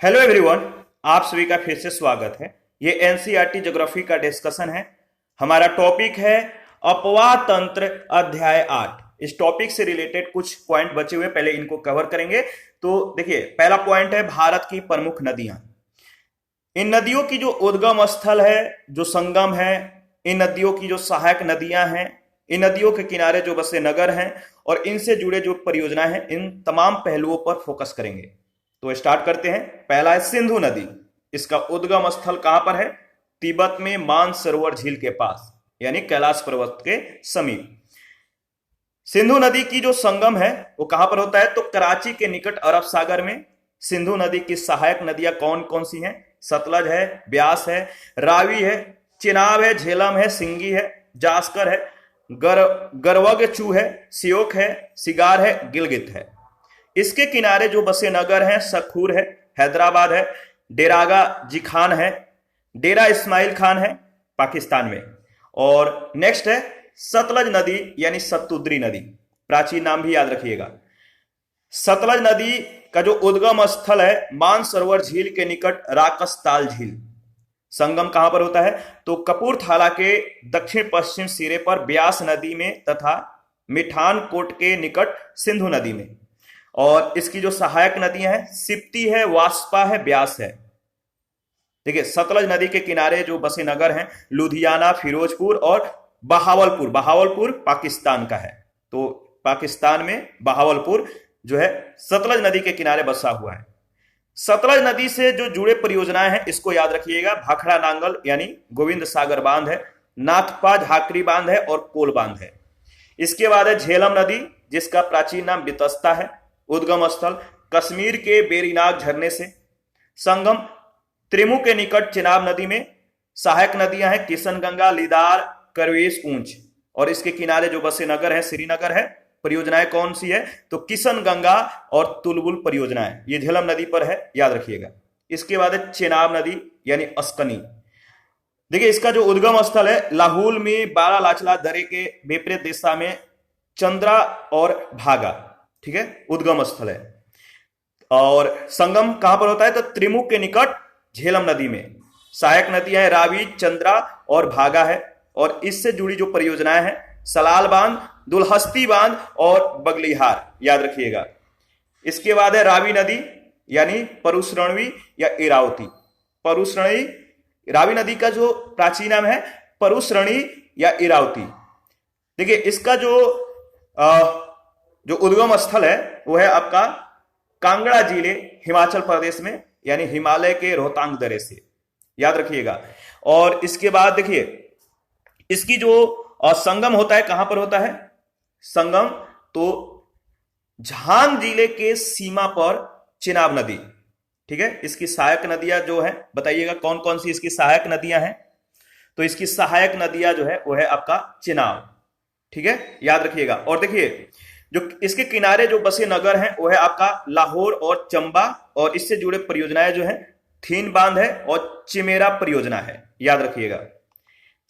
Hello everyone. आप सभी का फिर से स्वागत है। ये एनसीईआरटी ज्योग्राफी का डिस्कशन है। हमारा टॉपिक है अपवाह तंत्र अध्याय 8। इस टॉपिक से रिलेटेड कुछ पॉइंट बचे हुए, पहले इनको कवर करेंगे। तो देखिए, पहला पॉइंट है भारत की प्रमुख नदियां। इन नदियों की जो उद्गम स्थल है, जो संगम है, इन नदियों की जो सहायक नदियां हैं, इन नदियों के किनारे जो बसे नगर हैं और इनसे जुड़े जो परियोजनाएं हैं, इन तमाम पहलुओं पर फोकस करेंगे। तो स्टार्ट करते हैं। पहला है सिंधु नदी। इसका उद्गम स्थल कहां पर है? तिब्बत में मानसरोवर झील के पास, यानी कैलाश पर्वत के समीप। सिंधु नदी की जो संगम है वो कहां पर होता है? तो कराची के निकट अरब सागर में। सिंधु नदी की सहायक नदियां कौन कौन सी हैं? सतलज है, ब्यास है, रावी है, चिनाब है, झेलम है, सिंगी है, जास्कर है, गरवग चू है, सियोक है, सिगार है, गिलगित है। इसके किनारे जो बसे नगर हैं, सखूर है, हैदराबाद है, डेरागा जिखान है, डेरा इस्माइल खान है पाकिस्तान में। और नेक्स्ट है सतलज नदी यानी सतुद्री नदी। प्राचीन नाम भी याद रखिएगा। सतलज नदी का जो उद्गम स्थल है मानसरोवर झील के निकट राकसताल झील। संगम कहां पर होता है? तो कपूरथला के दक्षिण पश्चिम सिरे पर ब्यास नदी में तथा मिठान कोट के निकट सिंधु नदी में। और इसकी जो सहायक नदियां हैं सिप्ती है, वास्पा है, ब्यास है। देखिए, सतलज नदी के किनारे जो बसे नगर हैं लुधियाना, फिरोजपुर और बहावलपुर। बहावलपुर पाकिस्तान का है, तो पाकिस्तान में बहावलपुर जो है सतलज नदी के किनारे बसा हुआ है। सतलज नदी से जो जुड़े परियोजनाएं हैं इसको याद रखिएगा। भाखड़ा नांगल यानी गोविंद सागर बांध है, नाथपा झाकरी बांध है और कोल बांध है। इसके बाद है झेलम नदी, जिसका प्राचीन नाम बितस्ता है। उद्गम स्थल कश्मीर के बेरीनाग झरने से। संगम त्रिमु के निकट चिनाब नदी में। सहायक नदियां हैं किशनगंगा, लिदार, करवेश, ऊंच। और इसके किनारे जो बसे नगर है श्रीनगर है। परियोजनाएं कौन सी है? तो किशनगंगा और तुलबुल परियोजनाएं, ये झेलम नदी पर है, याद रखिएगा। इसके बाद है चेनाब नदी यानी अस्कनी। देखिए, इसका जो उद्गम स्थल है लाहौल में बारालाचला दरे के विपरीत दिशा में चंद्रा और भागा, ठीक है, उद्गम स्थल है। और संगम कहां पर होता है? तो त्रिमुख के निकट झेलम नदी में। सहायक नदियां है रावी, चंद्रा और भागा है। और इससे जुड़ी जो परियोजनाएं हैं सलाल बांध, दुलहस्ती बांध और बगलीहार, याद रखिएगा। इसके बाद है रावी नदी यानी परुश्रवणी या इरावती। परुश्रवणी, रावी नदी का जो प्राचीन नाम है परुश्रवणी या इरावती। देखिए, इसका जो उद्गम स्थल है वो है आपका कांगड़ा जिले, हिमाचल प्रदेश में, यानी हिमालय के रोहतांग दर्रे से, याद रखिएगा। और इसके बाद देखिए, इसकी जो संगम होता है कहां पर होता है? संगम तो झांग जिले के सीमा पर चिनाब नदी, ठीक है। इसकी सहायक नदियां जो है बताइएगा कौन कौन सी इसकी सहायक नदियां हैं? तो इसकी सहायक नदियां जो है वो है आपका चिनाब, ठीक है, याद रखिएगा। और देखिए, जो इसके किनारे जो बसे नगर हैं वो है आपका लाहौर और चंबा। और इससे जुड़े परियोजनाएं जो है थीन बांध है और चिमेरा परियोजना है, याद रखिएगा।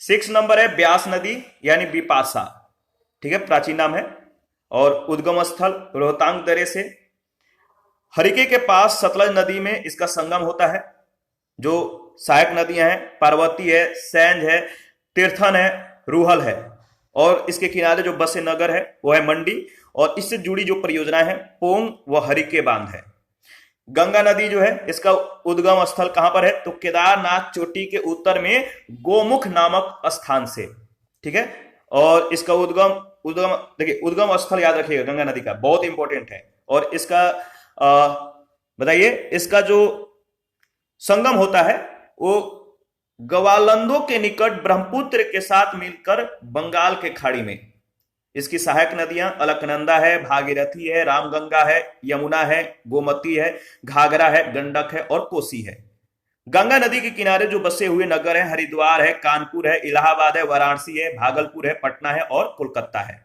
6 नंबर है ब्यास नदी यानी बिपाशा, ठीक है, प्राचीन नाम है। और उद्गम स्थल रोहतांग दर्रे से। हरिके के पास सतलज नदी में इसका संगम होता है। जो सहायक नदियां हैं पार्वती है, सैंज है, तीर्थन है, रूहल है। और इसके किनारे जो बसे नगर है वो है मंडी। और इससे जुड़ी जो परियोजनाएं हैं पोंग व हरिके बांध है। गंगा नदी जो है इसका उद्गम स्थल कहां पर है? तो केदारनाथ चोटी के उत्तर में गोमुख नामक स्थान से, ठीक है। और इसका उद्गम उद्गम देखिए, उद्गम स्थल याद रखिएगा गंगा नदी का, बहुत इंपॉर्टेंट है। और इसका बताइए, इसका जो संगम होता है वो गवालंदो के निकट ब्रह्मपुत्र के साथ मिलकर बंगाल के खाड़ी में। इसकी सहायक नदियां अलकनंदा है, भागीरथी है, रामगंगा है, यमुना है, गोमती है, घाघरा है, गंडक है और कोसी है। गंगा नदी के किनारे जो बसे हुए नगर हैं हरिद्वार है, कानपुर है, इलाहाबाद है, वाराणसी है, भागलपुर है, पटना है और कोलकाता है,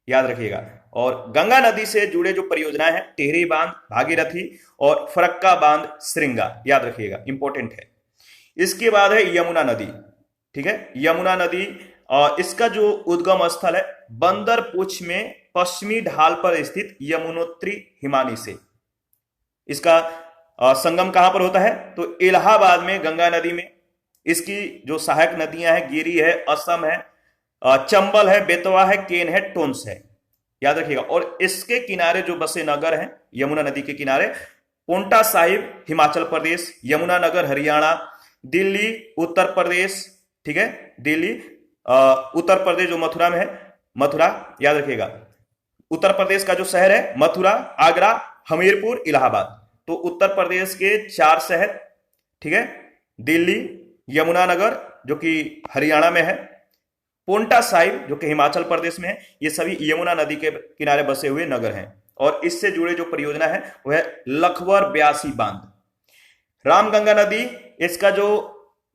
याद रखिएगा। और गंगा नदी से जुड़े जो परियोजनाएं हैं टिहरी बांध, भागीरथी और फरक्का बांध, श्रृंगा, याद रखिएगा, इंपॉर्टेंट है। इसके बाद है यमुना नदी, ठीक है। यमुना नदी और इसका जो उद्गम स्थल है बंदर पूछ में पश्चिमी ढाल पर स्थित यमुनोत्री हिमानी से। इसका संगम कहां पर होता है? तो इलाहाबाद में गंगा नदी में। इसकी जो सहायक नदियां हैं, गिरी है, असम है, चंबल है, बेतवा है, केन है, टोंस है, याद रखिएगा। और इसके किनारे जो बसे नगर हैं यमुना नदी के किनारे, पोंटा साहिब हिमाचल प्रदेश, यमुना नगर हरियाणा, दिल्ली उत्तर प्रदेश, ठीक है, दिल्ली उत्तर प्रदेश जो मथुरा में है, मथुरा याद रखिएगा। उत्तर प्रदेश का जो शहर है मथुरा, आगरा, हमीरपुर, इलाहाबाद। तो उत्तर प्रदेश के 4 शहर, ठीक है, दिल्ली, यमुनानगर जो कि हरियाणा में है, पोंटा साहिब जो कि हिमाचल प्रदेश में है, ये सभी यमुना नदी के किनारे बसे हुए नगर हैं। और इससे जुड़े जो परियोजना है वह है लखवर ब्यासी बांध। रामगंगा नदी, इसका जो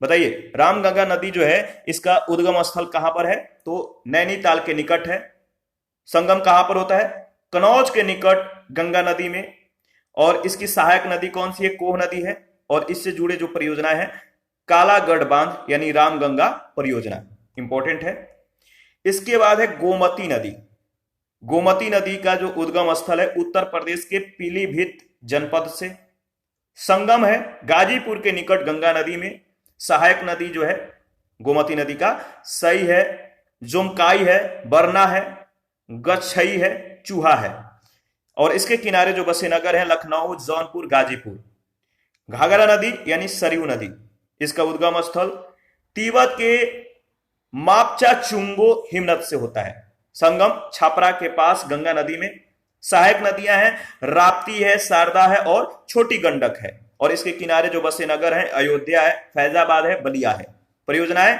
बताइए, रामगंगा नदी जो है इसका उद्गम स्थल कहां पर है? तो नैनीताल के निकट है। संगम कहां पर होता है? कनौज के निकट गंगा नदी में। और इसकी सहायक नदी कौन सी है? कोह नदी है। और इससे जुड़े जो परियोजना है कालागढ़ बांध यानी रामगंगा परियोजना, इंपॉर्टेंट है। इसके बाद है गोमती नदी। गोमती नदी का जो उद्गम स्थल है उत्तर प्रदेश के पीलीभीत जनपद से। संगम है गाजीपुर के निकट गंगा नदी में। सहायक नदी जो है गोमती नदी का सई है, जुमकाई है, बरना है, गच्छई है, चूहा है। और इसके किनारे जो बसे नगर हैं लखनऊ, जौनपुर, गाजीपुर। घाघरा नदी यानी सरयू नदी, इसका उद्गम स्थल तिब्बत के मापचा चुंगो हिमनद से होता है। संगम छापरा के पास गंगा नदी में। सहायक नदियां हैं राप्ती है, शारदा है और छोटी गंडक है। और इसके किनारे जो बसे नगर हैं अयोध्या है, फैजाबाद है, बलिया है। परियोजनाएं,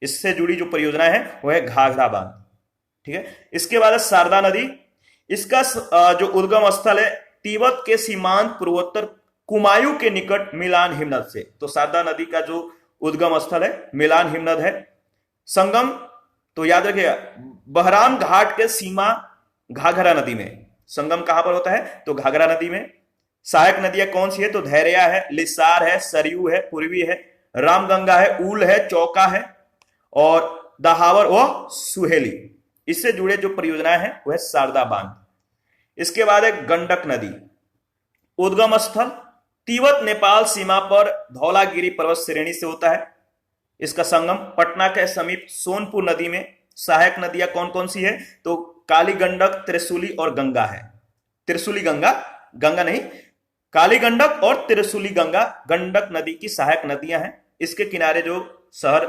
इससे जुड़ी जो परियोजनाएं हैं वह है घाघरा बांध, ठीक है। इसके बाद है शारदा नदी। इसका जो उद्गम स्थल है तिब्बत के सीमांत पूर्वोत्तर कुमायूं के निकट मिलान हिमनद से। तो शारदा नदी का जो उद्गम स्थल है मिलान हिमनद है। संगम तो याद रखिएगा बहराम घाट के सीमा घाघरा नदी में। संगम कहां पर होता है? तो घाघरा नदी में। सहायक नदियां कौन सी है? तो धैर्या है, लिसार है, सरयू है, पूर्वी है, रामगंगा है, ऊल है, चौका है और दहावर व सुहेली। इससे जुड़े जो परियोजनाएं हैं वह शारदा बांध। इसके बाद है गंडक नदी। उद्गम स्थल तिब्बत नेपाल सीमा पर धौलागिरी पर्वत श्रेणी से होता है। इसका संगम पटना के समीप सोनपुर नदी में। सहायक नदियां कौन कौन सी है? तो काली गंडक, त्रिशूली और गंगा है। त्रिशूली गंगा, गंगा नहीं, काली गंडक और त्रिशूली गंगा गंडक नदी की सहायक नदियां हैं। इसके किनारे जो शहर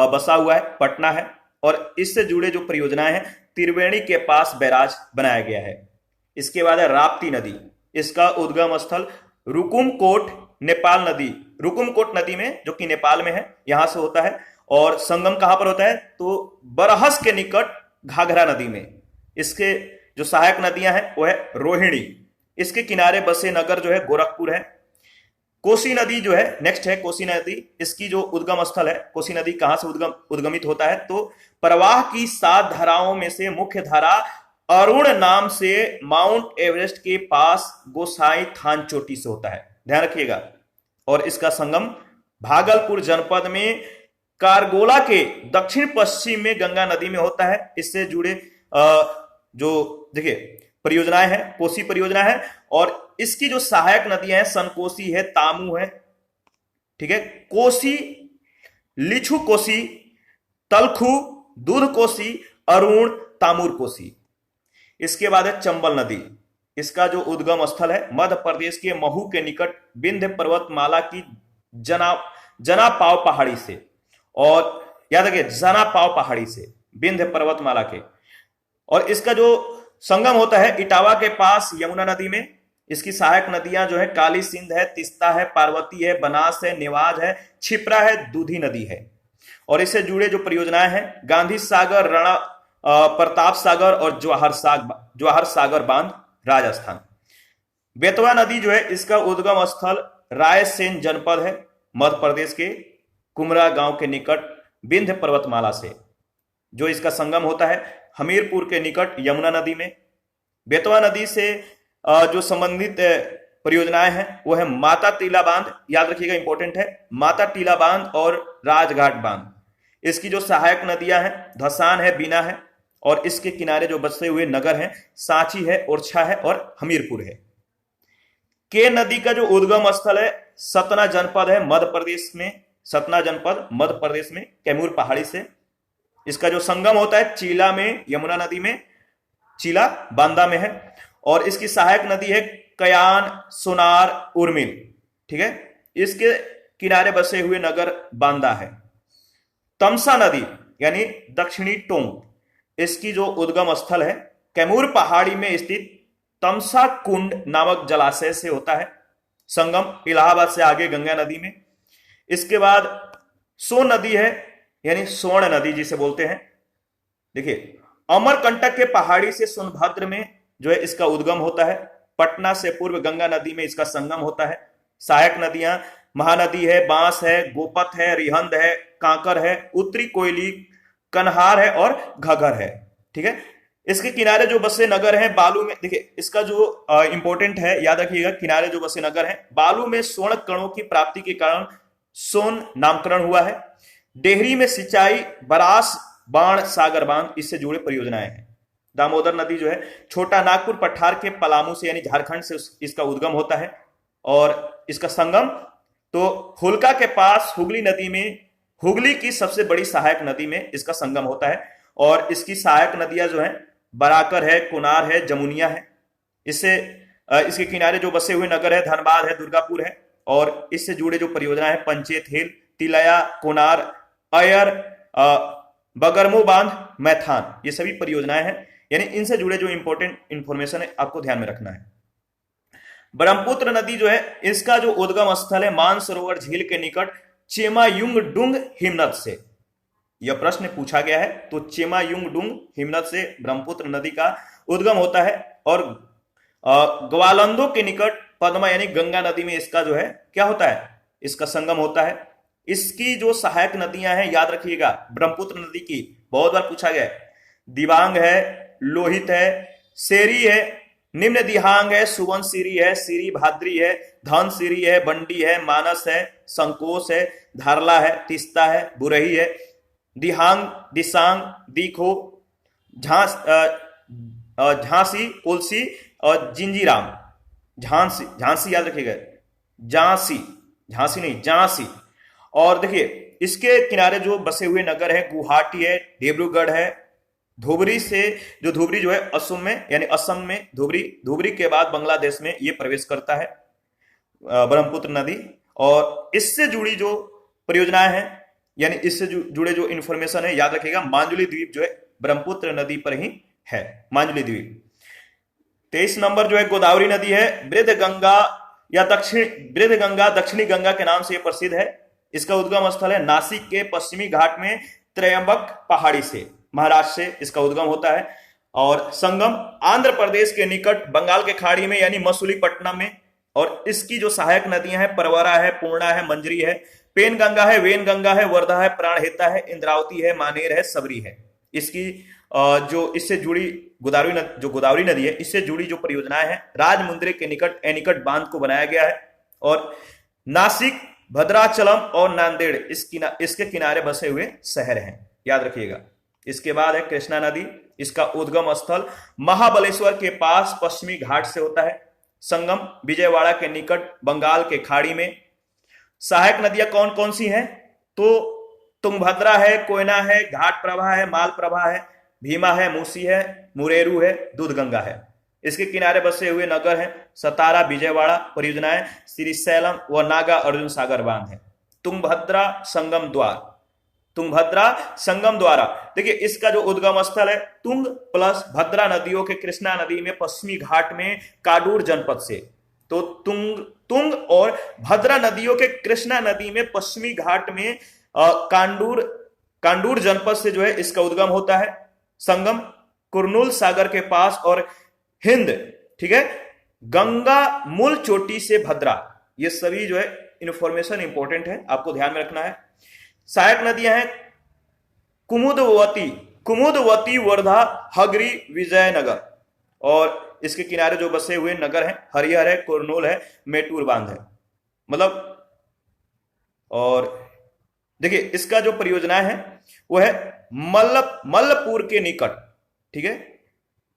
बसा हुआ है पटना है। और इससे जुड़े जो परियोजनाएं हैं त्रिवेणी के पास बैराज बनाया गया है। इसके बाद है राप्ती नदी। इसका उद्गम स्थल रुकुमकोट नेपाल नदी, रुकुमकोट नदी में जो कि नेपाल में है, यहां से होता है। और संगम कहां पर होता है? तो बरहस के निकट घाघरा नदी में। इसके जो सहायक नदियां हैं वो है रोहिणी। इसके किनारे बसे नगर जो है गोरखपुर है। कोसी नदी जो है नेक्स्ट है कोसी नदी। इसकी जो उद्गम स्थल है, कोसी नदी कहां से उद्गमित होता है? तो प्रवाह की 7 धाराओं में से मुख्य धारा अरुण नाम से माउंट एवरेस्ट के पास गोसाई थान चोटी से होता है, ध्यान रखिएगा। और इसका संगम भागलपुर जनपद में कारगोला के दक्षिण पश्चिम में गंगा नदी में होता है। इससे जुड़े जो देखिए परियोजनाएं हैं, कोसी परियोजना है। और इसकी जो सहायक नदियां हैं सनकोसी है, तामू है, ठीक है, कोसी, लिछू कोसी, तलखू, दूध कोसी, अरुण, तामूर कोसी। इसके बाद है चंबल नदी। इसका जो उद्गम स्थल है मध्य प्रदेश के महू के निकट विंध्य पर्वतमाला की जनापाव पहाड़ी से। और याद रखिए जनापाव पहाड़ी से, विंध्य पर्वतमाला के। और इसका जो संगम होता है इटावा के पास यमुना नदी में। इसकी सहायक नदियां जो है काली सिंध है, तिस्ता है, पार्वती है, बनास है, नेवाज है, छिप्रा है, दूधी नदी है। और इससे जुड़े जो परियोजनाएं हैं गांधी सागर, राणा प्रताप सागर और जवाहर सागर बांध राजस्थान। बेतवा नदी जो है इसका उद्गम स्थल रायसेन जनपद है, मध्य प्रदेश के कुमरा गांव के निकट विंध्य पर्वतमाला से। जो इसका संगम होता है हमीरपुर के निकट यमुना नदी में। बेतवा नदी से जो संबंधित परियोजनाएं हैं वो है माता टीला बांध, याद रखिएगा इंपॉर्टेंट है, माता टीला बांध और राजघाट बांध। इसकी जो सहायक नदियां हैं धसान है, बीना है। और इसके किनारे जो बसे हुए नगर हैं सांची है, ओरछा है और हमीरपुर है। के नदी का जो उद्गम स्थल है सतना जनपद है मध्य प्रदेश में, सतना जनपद मध्य प्रदेश में कैमूर पहाड़ी से। इसका जो संगम होता है चीला में, यमुना नदी में, चीला बांदा में है। और इसकी सहायक नदी है कयान, सोनार, उर्मिल। ठीक है, इसके किनारे बसे हुए नगर बांदा है। तमसा नदी यानी दक्षिणी टोंग, इसकी जो उद्गम स्थल है कैमूर पहाड़ी में स्थित तमसा कुंड नामक जलाशय से होता है। संगम इलाहाबाद से आगे गंगा नदी में। इसके बाद सोन नदी है यानी स्वर्ण नदी जिसे बोलते हैं। देखिए, अमरकंटक के पहाड़ी से सोनभद्र में जो है इसका उद्गम होता है। पटना से पूर्व गंगा नदी में इसका संगम होता है। सहायक नदियां महानदी है, बांस है, गोपत है, रिहंद है, कांकर है, उत्तरी कोयली, कन्हार है और घगर है। ठीक है, इसके किनारे जो बसे नगर हैं बालू में, देखिए इसका जो इंपॉर्टेंट है याद रखिएगा, किनारे जो बसे नगर हैं बालू में स्वर्ण कणों की प्राप्ति के कारण सोन नामकरण हुआ है। डेहरी में सिंचाई, बरास बाण सागर बांध इससे जुड़े परियोजनाएं हैं। दामोदर नदी जो है छोटा नागपुर पठार के पलामू से यानी झारखंड से इसका उद्गम होता है। और इसका संगम तो हुलका के पास हुगली नदी में, हुगली की सबसे बड़ी सहायक नदी में इसका संगम होता है। और इसकी सहायक नदियां जो हैं बराकर है, कुनार है, जमुनिया है। इससे इसके किनारे जो बसे हुए नगर है धनबाद है, दुर्गापुर है। और इससे जुड़े जो परियोजना है पंचेत हिल, तिलया, कोनार, अयर, बगरमो बांध, मैथान, ये सभी परियोजनाएं हैं। यानी इनसे जुड़े जो इंपॉर्टेंट इंफॉर्मेशन है आपको ध्यान में रखना है। ब्रह्मपुत्र नदी जो है इसका जो उद्गम स्थल है मानसरोवर झील के निकट चेमायुंगडुंग हिमनद से। यह प्रश्न पूछा गया है, तो चेमायुंगडुंग हिमनद से ब्रह्मपुत्र नदी का उद्गम होता है। और ग्वालंदो के निकट पद्मा यानी गंगा नदी में इसका जो है क्या होता है, इसका संगम होता है। इसकी जो सहायक नदियां हैं याद रखिएगा ब्रह्मपुत्र नदी की, बहुत बार पूछा गया है, दिबांग है, लोहित है, सेरी है, निम्न दिहांग है, सुवनसिरी है, सिरी भाद्री है, धनसिरी है, बंडी है, मानस है, संकोच है, धारला है, तिस्ता है, बुरही है, दिहांग, दिसांग, दीखो, झांसी, कुलसी और जिंजीराम। झांसी, झांसी याद रखिएगा, झांसी, झांसी नहीं झांसी। और देखिए इसके किनारे जो बसे हुए नगर है गुवाहाटी है, डिब्रूगढ़ है, धुबरी से, जो धुबरी जो है असम में यानी असम में धुबरी, धुबरी के बाद बांग्लादेश में ये प्रवेश करता है ब्रह्मपुत्र नदी। और इससे जुड़ी जो परियोजनाएं हैं यानी इससे जुड़े जो इंफॉर्मेशन है याद रखिएगा, मांजुली द्वीप जो है ब्रह्मपुत्र नदी पर ही है, मांजुली द्वीप। 23 नंबर जो है गोदावरी नदी है, वृद्ध गंगा या वृद्ध गंगा, दक्षिणी गंगा के नाम से यह प्रसिद्ध है। इसका उद्गम स्थल है नासिक के पश्चिमी घाट में त्रयंबक पहाड़ी से, महाराष्ट्र से इसका उद्गम होता है। और संगम आंध्र प्रदेश के निकट बंगाल के खाड़ी में यानी मसूलीपट्टनम में। और इसकी जो सहायक नदियां हैं परवरा है, पूर्णा है, मंजरी है, पेन गंगा है, वेन गंगा है, वर्धा है, प्राणहिता है, इंद्रावती है, मानेर है, सबरी है। इसकी जो इससे जुड़ी गोदावरी नदी है इससे जुड़ी जो परियोजनाएं हैं राजमुंद्री के निकट एनीकट बांध को बनाया गया है। और नासिक, भद्राचलम और नांदेड़ इसके किनारे बसे हुए शहर हैं, याद रखिएगा। इसके बाद है कृष्णा नदी, इसका उद्गम स्थल महाबलेश्वर के पास पश्चिमी घाट से होता है। संगम विजयवाड़ा के निकट बंगाल के खाड़ी में। सहायक नदियां कौन कौन सी हैं, तो तुंगभद्रा है, कोयना है, घाट प्रभा है, माल प्रभा है, भीमा है, मूसी है, मुरेरू है, दूधगंगा है। इसके किनारे बसे हुए नगर हैं सतारा, विजयवाड़ा। परियोजनाएं श्रीशैलम व नागा अर्जुन सागर बांध है। तुंगभद्रा संगम द्वार, तुंगभद्रा संगम द्वारा, देखिए इसका जो उद्गम स्थल है तुंग प्लस भद्रा नदियों के कृष्णा नदी में पश्चिमी घाट में काडूर जनपद से। तो तुंग और भद्रा नदियों के कृष्णा नदी में पश्चिमी घाट में कांडूर जनपद से जो है इसका उद्गम होता है। संगम कुरनूल सागर के पास और हिंद, ठीक है, गंगा मूल चोटी से भद्रा, ये सभी जो है इंफॉर्मेशन इंपॉर्टेंट है, आपको ध्यान में रखना है। सहायक नदियां हैं कुमुदवती, वर्धा, हगरी, विजयनगर। और इसके किनारे जो बसे हुए नगर हैं हरिहर है, कुरनूल है, मेटूर बांध है, मतलब। और देखिए इसका जो परियोजना है वो है मल्लपुर के निकट, ठीक है,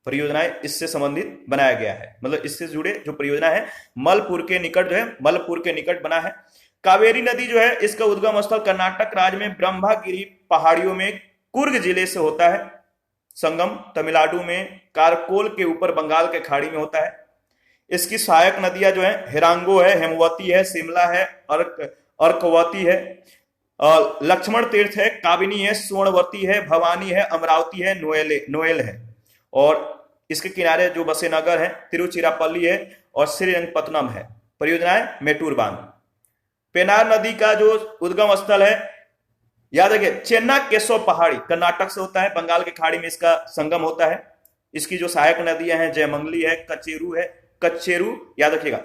परियोजनाएं इससे संबंधित बनाया गया है, मतलब इससे जुड़े जो परियोजना है मलपुर के निकट जो है, मलपुर के निकट बना है। कावेरी नदी जो है इसका उद्गम स्थल कर्नाटक राज्य में ब्रह्मगिरी पहाड़ियों में कुर्ग जिले से होता है। संगम तमिलनाडु में कारकोल के ऊपर बंगाल के खाड़ी में होता है। इसकी सहायक नदियां जो है हिरांगो है, हेमवती है, शिमला है, अर्कवती है, लक्ष्मण तीर्थ है, काबिनी है, स्वर्णवती है, भवानी है, अमरावती है, नोएल है। और इसके किनारे जो बसे नगर है तिरुचिरापल्ली है और श्रीरंगपत्तनम है। परियोजनाएं मेटूर बांध। पेनार नदी का जो उद्गम स्थल है याद रखिए चेन्ना केशव पहाड़ी कर्नाटक से होता है, बंगाल की खाड़ी में इसका संगम होता है। इसकी जो सहायक नदियां हैं जयमंगली है, कच्चेरू याद रखिएगा,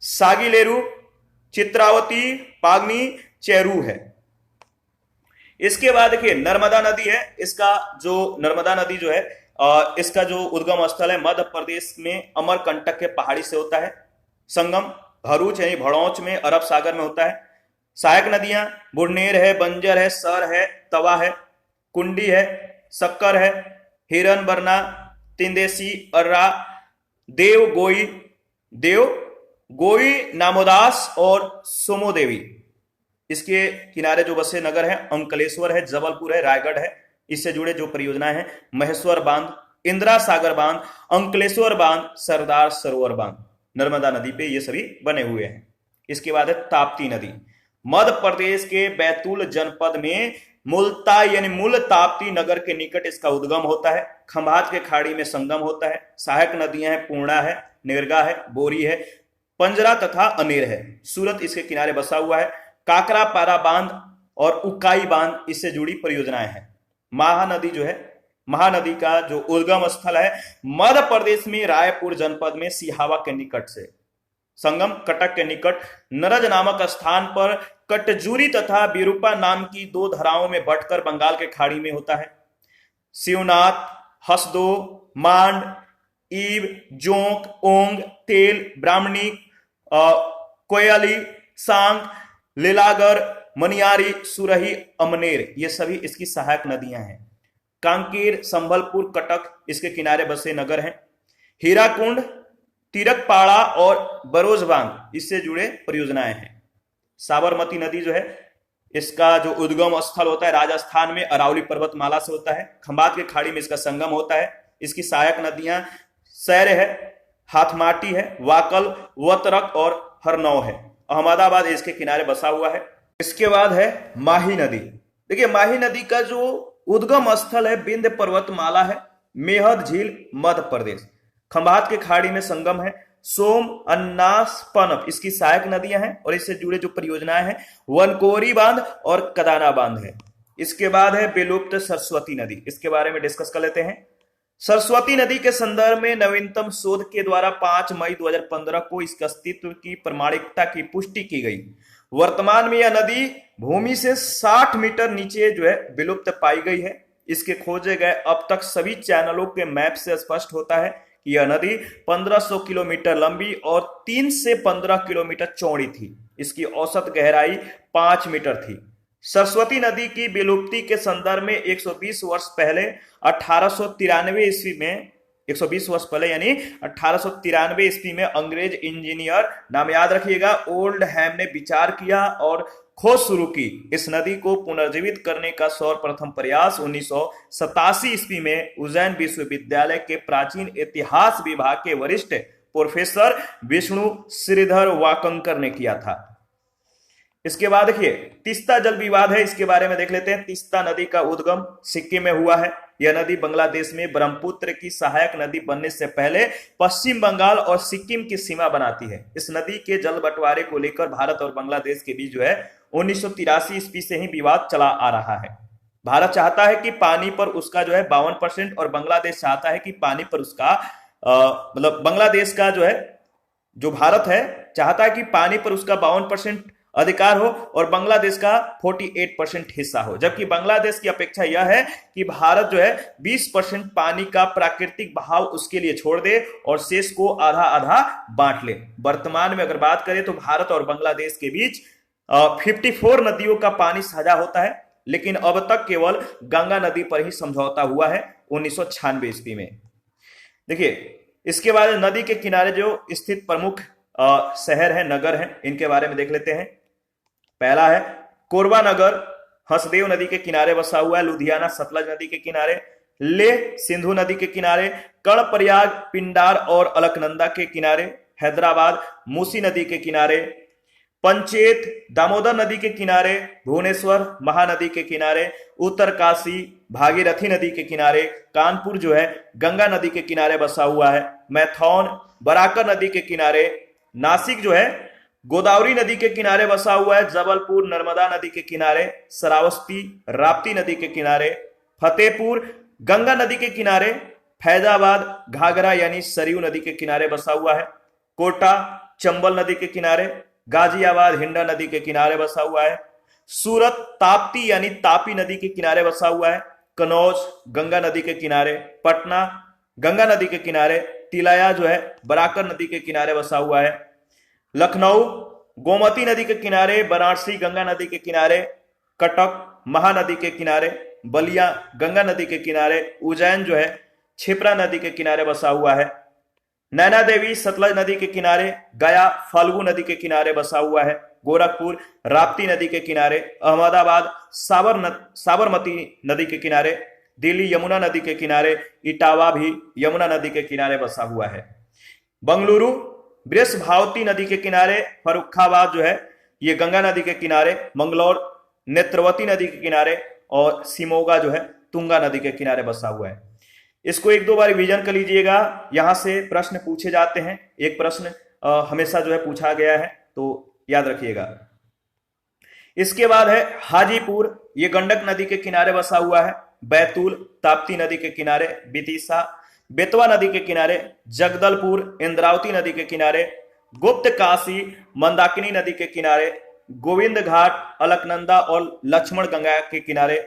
सागिलेरू, चित्रावती, पागनी, चेरू है। इसके बाद देखिए नर्मदा नदी है। इसका जो नर्मदा नदी जो है इसका जो उद्गम स्थल है मध्य प्रदेश में अमरकंटक के पहाड़ी से होता है। संगम भरूच यानी भड़ौच में अरब सागर में होता है। सहायक नदियां बुढ़नेर है, बंजर है, सर है, तवा है, कुंडी है, शक्कर है, हिरन बरना, तिंदेसी, अर्रा, देव गोई, नामोदास और सोमोदेवी। इसके किनारे जो बसे नगर है अंकलेश्वर है, जबलपुर है, रायगढ़ है। इससे जुड़े जो परियोजनाएं हैं महेश्वर बांध, इंदिरा सागर बांध, अंकलेश्वर बांध, सरदार सरोवर बांध, नर्मदा नदी पे ये सभी बने हुए हैं। इसके बाद है ताप्ती नदी। मध्य प्रदेश के बैतूल जनपद में मुल्ताई यानी मूल ताप्ती नगर के निकट इसका उद्गम होता है। खंभात के खाड़ी में संगम होता है। सहायक नदियां हैं पूर्णा है, निर्गा है, बोरी है, पंजरा तथा अनेर है। सूरत इसके किनारे बसा हुआ है। काकरा पारा बांध और उकाई बांध इससे जुड़ी परियोजनाएं हैं। महानदी जो है, महानदी का जो उद्गम स्थल है मध्य प्रदेश में रायपुर जनपद में सिहावा के निकट से। संगम कटक के निकट नरज नामक स्थान पर कटजूरी तथा बिरूपा नाम की दो धाराओं में बटकर बंगाल के खाड़ी में होता है। शिवनाथ, हसदो, मांड, ईब, जोंक, ओंग, तेल, ब्राह्मणी, कोयली, सांग, लीलागर, मनियारी, सुरही, अमनेर ये सभी इसकी सहायक नदियां हैं। कांकेर, संबलपुर, कटक इसके किनारे बसे नगर हैं। हीराकुंड, तिरकपाड़ा और बरोजबांग इससे जुड़े परियोजनाएं हैं। साबरमती नदी जो है इसका जो उद्गम स्थल होता है राजस्थान में अरावली पर्वतमाला से होता है। खंभात की खाड़ी में इसका संगम होता है। इसकी सहायक नदियां सैर है, हाथमाटी है, वाकल, वतरक और हरनौ है। अहमदाबाद इसके किनारे बसा हुआ है। इसके बाद है माही नदी। देखिए माही नदी का जो उद्गम स्थल है विंध्य पर्वतमाला है, मेहद झील मध्य प्रदेश। खंभात के खाड़ी में संगम है। सोम, अन्नास, पनप इसकी सहायक नदियां हैं और इससे जुड़े जो परियोजनाएं हैं वनकोरी बांध और कदाना बांध है। इसके बाद है विलुप्त सरस्वती नदी। इसके बारे में डिस्कस कर लेते हैं। सरस्वती नदी के संदर्भ में नवीनतम शोध के द्वारा 5 मई 2015 को इसके अस्तित्व की प्रमाणिकता की पुष्टि की गई। वर्तमान में यह नदी भूमि से 60 मीटर नीचे जो है विलुप्त पाई गई है। इसके खोजे गए अब तक सभी चैनलों के मैप से स्पष्ट होता है कि यह नदी 1500 किलोमीटर लंबी और 3 से 15 किलोमीटर चौड़ी थी। इसकी औसत गहराई 5 मीटर थी। सरस्वती नदी की विलुप्ति के संदर्भ में 120 वर्ष पहले 1893 ईस्वी में 120 वर्ष पहले यानी 1893 ईस्वी में अंग्रेज इंजीनियर, नाम याद रखिएगा, ओल्ड हैम ने विचार किया और खोज शुरू की। इस नदी को पुनर्जीवित करने का सर्वप्रथम प्रयास 1987 ईस्वी में उज्जैन विश्वविद्यालय के प्राचीन इतिहास विभाग के वरिष्ठ प्रोफेसर विष्णु श्रीधर वाकंकर ने किया था। इसके बाद देखिए तीस्ता जल विवाद है, इसके बारे में देख लेते हैं। तीस्ता नदी का उद्गम सिक्किम में हुआ है। यह नदी बांग्लादेश में ब्रह्मपुत्र की सहायक नदी बनने से पहले पश्चिम बंगाल और सिक्किम की सीमा बनाती है। इस नदी के जल बंटवारे को लेकर भारत और बांग्लादेश के बीच जो है 1983 ईस्वी से ही विवाद चला आ रहा है। भारत चाहता है कि पानी पर उसका जो है 52% और बांग्लादेश चाहता है कि पानी पर उसका मतलब बांग्लादेश का जो है जो भारत है चाहता है कि पानी पर उसका 52% अधिकार हो और बांग्लादेश का 48% हिस्सा हो, जबकि बांग्लादेश की अपेक्षा यह है कि भारत जो है 20% पानी का प्राकृतिक बहाव उसके लिए छोड़ दे और शेष को आधा आधा बांट ले। वर्तमान में अगर बात करें तो भारत और बांग्लादेश के बीच 54 नदियों का पानी साझा होता है, लेकिन अब तक केवल गंगा नदी पर ही समझौता हुआ है 1996 ईस्वी में। देखिए, इसके बाद नदी के किनारे जो स्थित प्रमुख शहर है, नगर है, इनके बारे में देख लेते हैं। पहला है कोरबा नगर, हसदेव नदी के किनारे बसा हुआ है। लुधियाना सतलज नदी के किनारे। लेह सिंधु नदी के किनारे। कर्णप्रयाग पिंडार और अलकनंदा के किनारे। हैदराबाद मूसी नदी के किनारे। पंचेत दामोदर नदी के किनारे। भुवनेश्वर महानदी के किनारे। उत्तरकाशी भागीरथी नदी के किनारे। कानपुर जो है गंगा नदी के किनारे बसा हुआ है। मैथौन बराकर नदी के किनारे। नासिक जो है गोदावरी नदी के किनारे बसा हुआ है। जबलपुर नर्मदा नदी के किनारे। श्रावस्ती राप्ती नदी के किनारे। फतेहपुर गंगा नदी के किनारे। फैजाबाद घाघरा यानी सरयू नदी के किनारे बसा हुआ है। कोटा चंबल नदी के किनारे। गाजियाबाद हिंडा नदी के किनारे बसा हुआ है। सूरत ताप्ती यानी तापी नदी के किनारे बसा हुआ है। कनौज गंगा नदी के किनारे। पटना गंगा नदी के किनारे। तिलया जो है बराकर नदी के किनारे बसा हुआ है। लखनऊ गोमती नदी के किनारे। वाराणसी गंगा नदी के किनारे। कटक महानदी के किनारे। बलिया गंगा नदी के किनारे। उज्जैन जो है क्षिप्रा नदी के किनारे बसा हुआ है। नैना देवी सतलज नदी के किनारे। गया फाल्गु नदी के किनारे बसा हुआ है। गोरखपुर राप्ती नदी के किनारे। अहमदाबाद साबरमती नदी के किनारे। दिल्ली यमुना नदी के किनारे। इटावा भी यमुना नदी के किनारे बसा हुआ है। बंगलुरु वृषभावती नदी के किनारे। फर्रुखाबाद जो है ये गंगा नदी के किनारे। मंगलौर नेत्रवती नदी के किनारे। और शिमोगा जो है तुंगा नदी के किनारे बसा हुआ है। इसको एक दो बार रिवीजन कर लीजिएगा, यहां से प्रश्न पूछे जाते हैं। एक प्रश्न हमेशा जो है पूछा गया है, तो याद रखिएगा। इसके बाद है हाजीपुर, ये गंडक नदी के किनारे बसा हुआ है। बैतूल ताप्ती नदी के किनारे। बिदिशा बेतवा नदी के किनारे। जगदलपुर इंद्रावती नदी के किनारे। गुप्त काशी मंदाकिनी नदी के किनारे। गोविंद घाट अलकनंदा और लक्ष्मण गंगा के किनारे।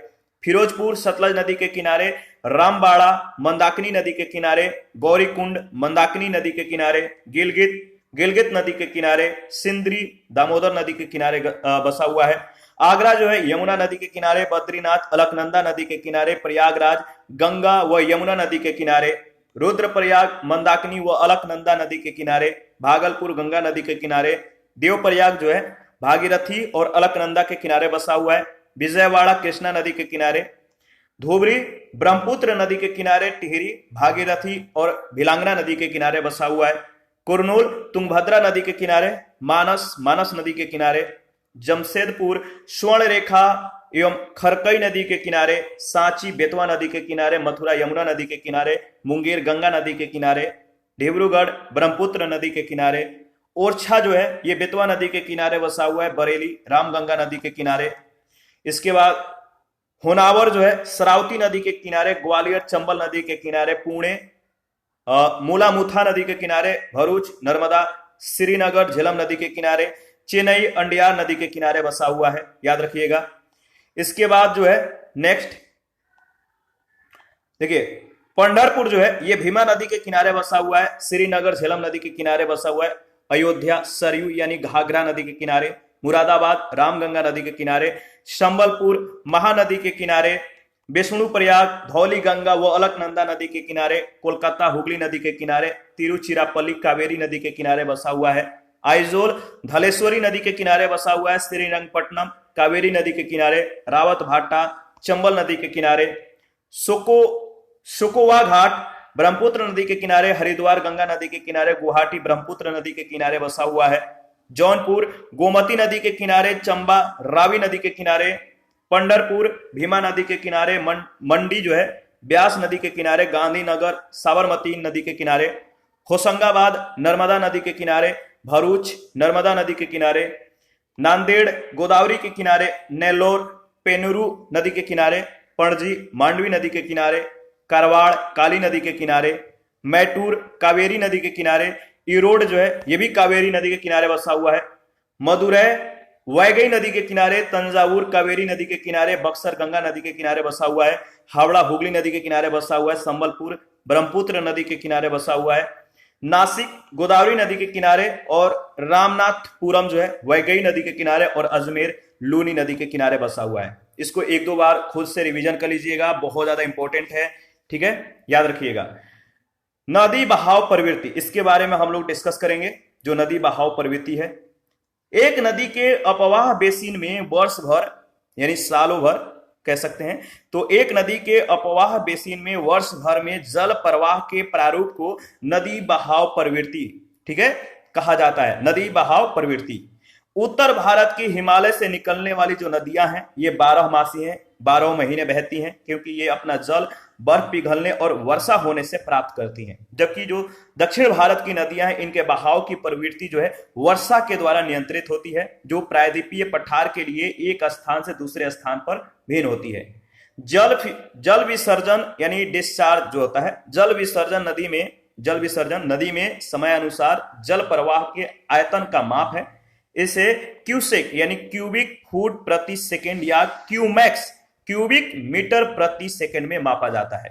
फिरोजपुर सतलज नदी के किनारे। रामबाड़ा मंदाकिनी नदी के किनारे। गौरीकुंड मंदाकिनी नदी के किनारे। गिलगित नदी के किनारे। सिंदरी दामोदर नदी के किनारे बसा हुआ है। आगरा जो है यमुना नदी के किनारे। बद्रीनाथ अलकनंदा नदी के किनारे। प्रयागराज गंगा व यमुना नदी के किनारे। रुद्रप्रयाग मंदाकिनी व अलकनंदा नदी के किनारे। भागलपुर गंगा नदी के किनारे। देवप्रयाग जो है भागीरथी और अलकनंदा के किनारे बसा हुआ है। विजयवाड़ा कृष्णा नदी के किनारे। धुबरी ब्रह्मपुत्र नदी के किनारे। टिहरी भागीरथी और भिलांगना नदी के किनारे बसा हुआ है। कुरनूल तुंगभद्रा नदी के किनारे। मानस नदी के किनारे। जमशेदपुर स्वर्ण रेखा एवं खरकई नदी के किनारे। सांची बेतवा नदी के किनारे। मथुरा यमुना नदी के किनारे। मुंगेर गंगा नदी के किनारे। डिब्रूगढ़ ब्रह्मपुत्र नदी के किनारे। ओरछा जो है ये बेतवा नदी के किनारे बसा हुआ है। बरेली रामगंगा नदी के किनारे। इसके बाद होनावर जो है शरावती नदी के किनारे। ग्वालियर चंबल नदी के किनारे। पुणे मूलामुथा नदी के किनारे। भरूच नर्मदा श्रीनगर झेलम नदी के किनारे। चेन्नई अंडियार नदी के किनारे बसा हुआ है, याद रखिएगा। इसके बाद जो है नेक्स्ट देखिए पंढरपुर जो है ये भीमा नदी के किनारे बसा हुआ है। श्रीनगर झेलम नदी के किनारे बसा हुआ है। अयोध्या सरयू यानी घाघरा नदी के किनारे। मुरादाबाद रामगंगा नदी के किनारे। संबलपुर महानदी के किनारे। विष्णु प्रयाग धौली गंगा व अलकनंदा नदी के किनारे। कोलकाता हुगली नदी के किनारे। तिरुचिरापल्ली कावेरी नदी के किनारे बसा हुआ है। आइजोल धलेश्वरी नदी के किनारे बसा हुआ है। श्रीरंगपट्टनम कावेरी नदी के किनारे। रावत भाटा चंबल नदी के किनारे। सुकोवा घाट ब्रह्मपुत्र नदी के किनारे। हरिद्वार गंगा नदी के किनारे। गुवाहाटी ब्रह्मपुत्र नदी के किनारे बसा हुआ है। जौनपुर गोमती नदी के किनारे। चंबा रावी नदी के किनारे। पंढरपुर भीमा नदी के किनारे। मंडी जो है ब्यास नदी के किनारे। गांधीनगर साबरमती नदी के किनारे। होशंगाबाद नर्मदा नदी के किनारे। भरूच नर्मदा नदी के किनारे। नांदेड़ गोदावरी के किनारे। नेल्लोर पेनुरू नदी के किनारे। पणजी मांडवी नदी के किनारे। कारवाड़ काली नदी के किनारे। मैटूर कावेरी नदी के किनारे। ईरोड जो है ये भी कावेरी नदी के किनारे बसा हुआ है। मदुरै वैगई नदी के किनारे। तंजावुर कावेरी नदी के किनारे। बक्सर गंगा नदी के किनारे बसा हुआ है। हावड़ा हुगली नदी के किनारे बसा हुआ है। संबलपुर ब्रह्मपुत्र नदी के किनारे बसा हुआ है। नासिक गोदावरी नदी के किनारे। और रामनाथपुरम जो है वैगई नदी के किनारे। और अजमेर लूनी नदी के किनारे बसा हुआ है। इसको एक दो बार खुद से रिवीजन कर लीजिएगा, बहुत ज्यादा इंपॉर्टेंट है, ठीक है, याद रखिएगा। नदी बहाव प्रवृत्ति, इसके बारे में हम लोग डिस्कस करेंगे। जो नदी बहाव प्रवृत्ति है, एक नदी के अपवाह बेसिन में वर्ष भर यानी सालों भर कह सकते हैं, तो एक नदी के अपवाह बेसिन में वर्ष भर में जल प्रवाह के प्रारूप को नदी बहाव प्रवृत्ति, ठीक है, कहा जाता है। नदी बहाव प्रवृत्ति। उत्तर भारत के हिमालय से निकलने वाली जो नदियां हैं ये 12 मासी हैं, 12 महीने बहती हैं, क्योंकि ये अपना जल बर्फ पिघलने और वर्षा होने से प्राप्त करती हैं। जबकि जो दक्षिण भारत की नदियां हैं इनके बहाव की प्रवृत्ति जो है वर्षा के द्वारा नियंत्रित होती है, जो प्रायद्वीपीय पठार के लिए एक स्थान से दूसरे स्थान पर भिन्न होती है। जल विसर्जन यानी डिस्चार्ज जो होता है, जल विसर्जन नदी में समय अनुसार जल प्रवाह के आयतन का माप है। इसे क्यूसेक यानी क्यूबिक फुट प्रति सेकेंड या क्यूमैक्स क्यूबिक मीटर प्रति सेकेंड में मापा जाता है।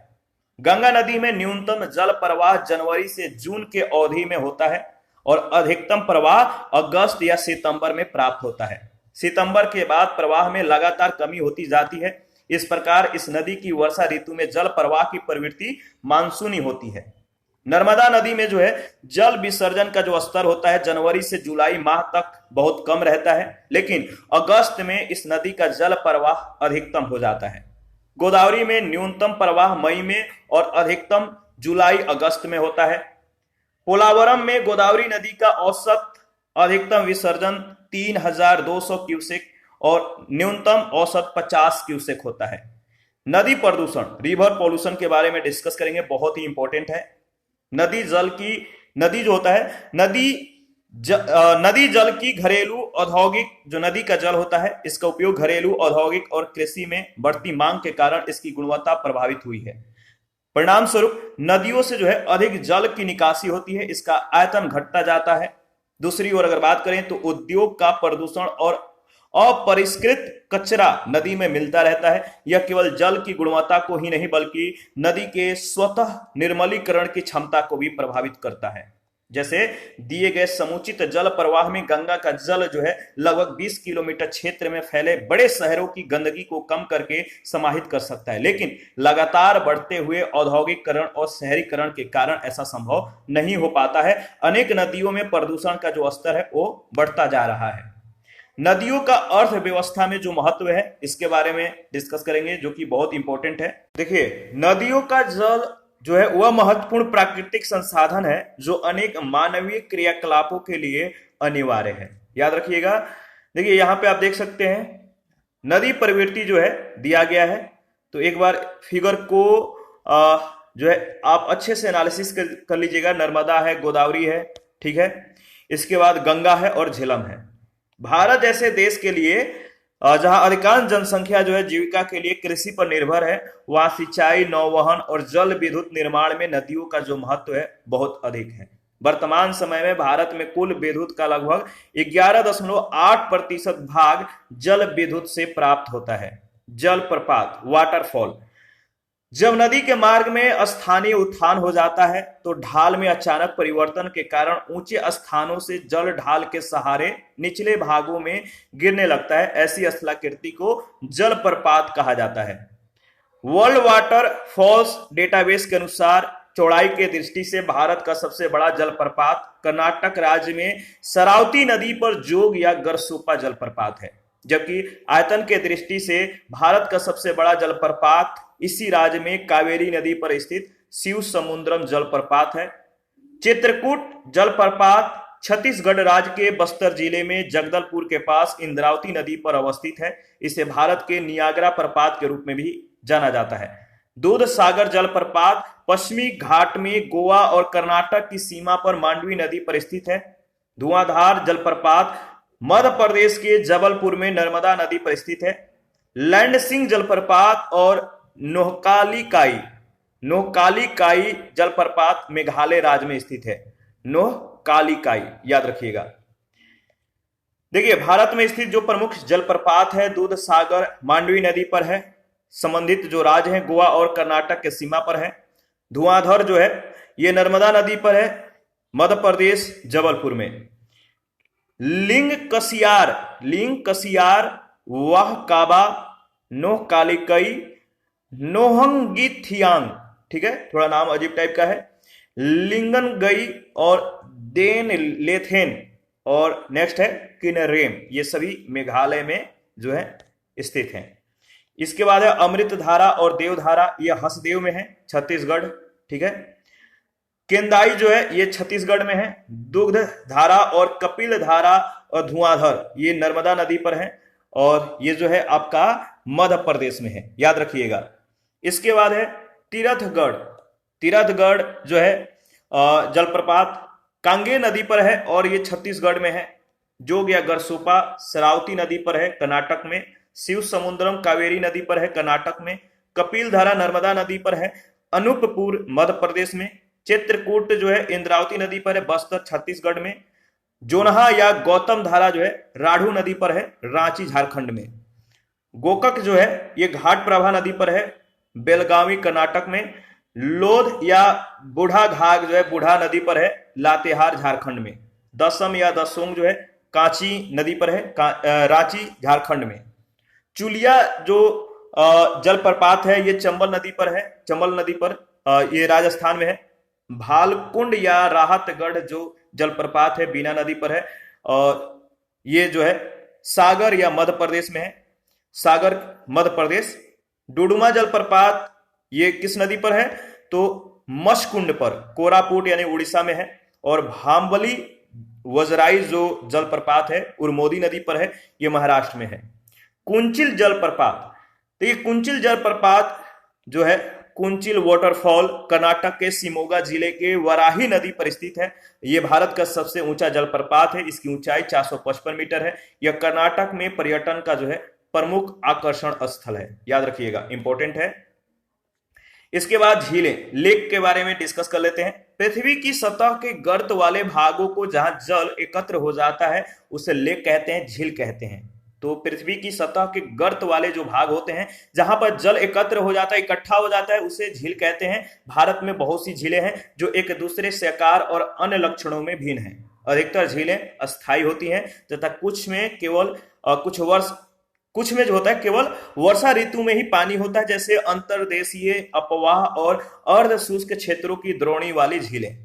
गंगा नदी में न्यूनतम जल प्रवाह जनवरी से जून के अवधि में होता है और अधिकतम प्रवाह अगस्त या सितंबर में प्राप्त होता है। सितंबर के बाद प्रवाह में लगातार कमी होती जाती है। इस प्रकार इस नदी की वर्षा ऋतु में जल प्रवाह की प्रवृत्ति मानसूनी होती है। नर्मदा नदी में जो है जल विसर्जन का जो स्तर होता है जनवरी से जुलाई माह तक बहुत कम रहता है, लेकिन अगस्त में इस नदी का जल प्रवाह अधिकतम हो जाता है। गोदावरी में न्यूनतम प्रवाह मई में और अधिकतम जुलाई अगस्त में होता है। पोलावरम में गोदावरी नदी का औसत अधिकतम विसर्जन 3200 क्यूसेक और न्यूनतम औसत 50 क्यूसेक होता है। नदी प्रदूषण, रिवर पॉल्यूशन के बारे में डिस्कस करेंगे, बहुत ही इंपॉर्टेंट है। नदी जो होता है नदी जल की घरेलू औद्योगिक, जो नदी का जल होता है इसका उपयोग घरेलू औद्योगिक और कृषि में बढ़ती मांग के कारण इसकी गुणवत्ता प्रभावित हुई है। परिणाम स्वरूप नदियों से जो है अधिक जल की निकासी होती है, इसका आयतन घटता जाता है। दूसरी ओर अगर बात करें तो उद्योग का प्रदूषण और अपरिष्कृत कचरा नदी में मिलता रहता है। यह केवल जल की गुणवत्ता को ही नहीं बल्कि नदी के स्वतः निर्मलीकरण की क्षमता को भी प्रभावित करता है। जैसे दिए गए समुचित जल प्रवाह में गंगा का जल जो है लगभग 20 किलोमीटर क्षेत्र में फैले बड़े शहरों की गंदगी को कम करके समाहित कर सकता है, लेकिन लगातार बढ़ते हुए औद्योगिकरण और शहरीकरण के कारण ऐसा संभव नहीं हो पाता है। अनेक नदियों में प्रदूषण का जो स्तर है वो बढ़ता जा रहा है। नदियों का अर्थव्यवस्था में जो महत्व है इसके बारे में डिस्कस करेंगे, जो कि बहुत इंपॉर्टेंट है। देखिए, नदियों का जल जो है वह महत्वपूर्ण प्राकृतिक संसाधन है जो अनेक मानवीय क्रियाकलापों के लिए अनिवार्य है। याद रखिएगा। देखिए यहां पे आप देख सकते हैं नदी प्रवृत्ति जो है दिया गया है, तो एक बार फिगर को जो है आप अच्छे से एनालिसिस कर लीजिएगा। नर्मदा है, गोदावरी है, ठीक है, इसके बाद गंगा है और झेलम है। भारत जैसे देश के लिए जहां अधिकांश जनसंख्या जो है जीविका के लिए कृषि पर निर्भर है, वहां सिंचाई, नौवहन और जल विद्युत निर्माण में नदियों का जो महत्व है बहुत अधिक है। वर्तमान समय में भारत में कुल विद्युत का लगभग 11.8% भाग जल विद्युत से प्राप्त होता है। जल प्रपात, वाटरफॉल, जब नदी के मार्ग में स्थानीय उत्थान हो जाता है तो ढाल में अचानक परिवर्तन के कारण ऊंचे स्थानों से जल ढाल के सहारे निचले भागों में गिरने लगता है। ऐसी स्थलाकृति को जल प्रपात कहा जाता है। वर्ल्ड वाटर फॉल्स डेटाबेस के अनुसार चौड़ाई के दृष्टि से भारत का सबसे बड़ा जलप्रपात कर्नाटक राज्य में शरावती नदी पर जोग या गरसोपा जलप्रपात है, जबकि आयतन के दृष्टि से भारत का सबसे बड़ा जलप्रपात इसी राज्य में कावेरी नदी पर स्थित शिव समुद्रम जलप्रपात है। चित्रकूट जलप्रपात छत्तीसगढ़ राज्य के बस्तर जिले में जगदलपुर के पास इंद्रावती नदी पर अवस्थित है। इसे भारत के नियाग्रा प्रपात के रूप में भी जाना जाता है। दूध सागर जलप्रपात पश्चिमी घाट में गोवा और कर्नाटक की सीमा पर मांडवी नदी पर स्थित है। धुआंधार जलप्रपात मध्य प्रदेश के जबलपुर में नर्मदा नदी पर स्थित है। लैंडसिंग जलप्रपात और नोहकालीकाई जलप्रपात मेघालय राज्य में स्थित है। नोहकालीकाई याद रखिएगा। देखिए, भारत में स्थित जो प्रमुख जलप्रपात है दूध सागर मांडवी नदी पर है। संबंधित जो राज्य हैं गोवा और कर्नाटक के सीमा पर है। धुआंधर जो है ये नर्मदा नदी पर है, मध्य प्रदेश जबलपुर में। लिंग कसियार वाह काबा नोहकालीकई नोहंगीथियांग, ठीक है, थोड़ा नाम अजीब टाइप का है। लिंगनगई और देन लेथेन और नेक्स्ट है किनरेम। ये सभी मेघालय में जो है स्थित हैं। इसके बाद है अमृतधारा और देवधारा, ये हसदेव में है, छत्तीसगढ़। ठीक है। केंदाई जो है ये छत्तीसगढ़ में है। दुग्ध धारा और कपिल धारा और धुआंधर ये नर्मदा नदी पर है और ये जो है आपका मध्य प्रदेश में है, याद रखिएगा। इसके बाद है तीरथगढ़। तीरथगढ़ जो है जलप्रपात कांगे नदी पर है और ये छत्तीसगढ़ में है। जोग या गरसोपा शरावती नदी पर है, कर्नाटक में। शिव समुद्रम कावेरी नदी पर है, कर्नाटक में। कपिल धारा नर्मदा नदी पर है, अनूपपुर मध्य प्रदेश में। चित्रकूट जो है इंद्रावती नदी पर है, बस्तर छत्तीसगढ़ में। जोनहा या गौतम धारा जो है राढ़ू नदी पर है, रांची झारखंड में। गोकक जो है ये घाट प्रभा नदी पर है, बेलगावी कर्नाटक में। लोध या बूढ़ा घाघ जो है बूढ़ा नदी पर है, लातेहार झारखंड में। दसम या दसोंग जो है कांची नदी पर है, रांची झारखंड में। चुलिया जो जलप्रपात है ये चंबल नदी पर है, चंबल नदी पर ये राजस्थान में है। भालकुंड या राहतगढ़ जो जलप्रपात है बीना नदी पर है और ये जो है सागर या मध्य प्रदेश में है, सागर मध्य प्रदेश। डुडुमा जलप्रपात ये किस नदी पर है, तो मशकुंड पर, कोरापुट यानी उड़ीसा में है। और भांबली वजराई जो जलप्रपात है उर्मोदी नदी पर है, ये महाराष्ट्र में है। कुंचिल जलप्रपात, तो ये कुंचिल जलप्रपात जो है कुंचिल वाटरफॉल कर्नाटक के शिमोगा जिले के वराही नदी पर स्थित है। यह भारत का सबसे ऊंचा जलप्रपात है, इसकी ऊंचाई 455 मीटर है। यह कर्नाटक में पर्यटन का जो है प्रमुख आकर्षण स्थल है, याद रखिएगा, इंपॉर्टेंट है। इसके बाद झीलें, लेक के बारे में डिस्कस कर लेते हैं। पृथ्वी की सतह के गर्त वाले भागों को जहां जल एकत्र हो जाता है उसे लेक कहते हैं, झील कहते हैं। तो पृथ्वी की सतह के गर्त वाले जो भाग होते हैं जहां पर जल एकत्र हो जाता है, इकट्ठा हो जाता है, उसे झील कहते हैं। भारत में बहुत सी झीलें हैं जो एक दूसरे से आकार और अन्य लक्षणों में भिन्न हैं। अधिकतर झीलें अस्थायी होती हैं तथा कुछ में केवल कुछ में जो होता है केवल वर्षा ऋतु में ही पानी होता है, जैसे अंतर्देशीय अपवाह और अर्ध शुष्क क्षेत्रों की द्रोणी वाली झीलें।